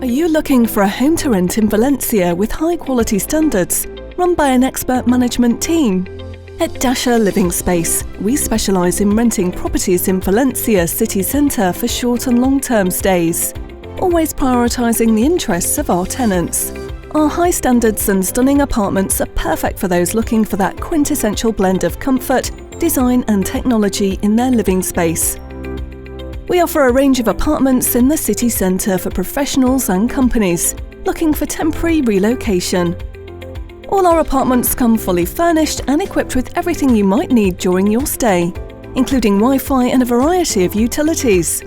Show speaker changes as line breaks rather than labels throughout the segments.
Are you looking for a home to rent in Valencia with high-quality standards, run by an expert management team? At Dasher Living Space, we specialise in renting properties in Valencia city centre for short and long-term stays, always prioritising the interests of our tenants. Our high standards and stunning apartments are perfect for those looking for that quintessential blend of comfort, design and technology in their living space. We offer a range of apartments in the city centre for professionals and companies looking for temporary relocation. All our apartments come fully furnished and equipped with everything you might need during your stay, including Wi-Fi and a variety of utilities.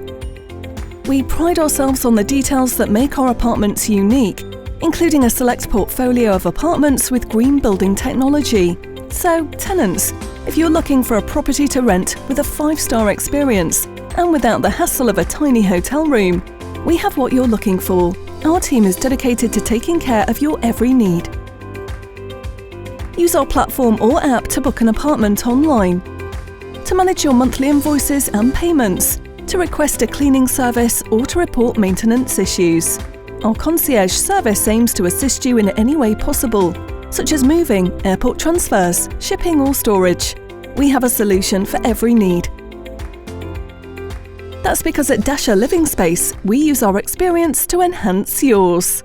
We pride ourselves on the details that make our apartments unique, including a select portfolio of apartments with green building technology. So, tenants, if you're looking for a property to rent with a 5-star experience and without the hassle of a tiny hotel room, we have what you're looking for. Our team is dedicated to taking care of your every need. Use our platform or app to book an apartment online, to manage your monthly invoices and payments, to request a cleaning service or to report maintenance issues. Our concierge service aims to assist you in any way possible, such as moving, airport transfers, shipping or storage. We have a solution for every need. That's because at Dasher Living Space, we use our experience to enhance yours.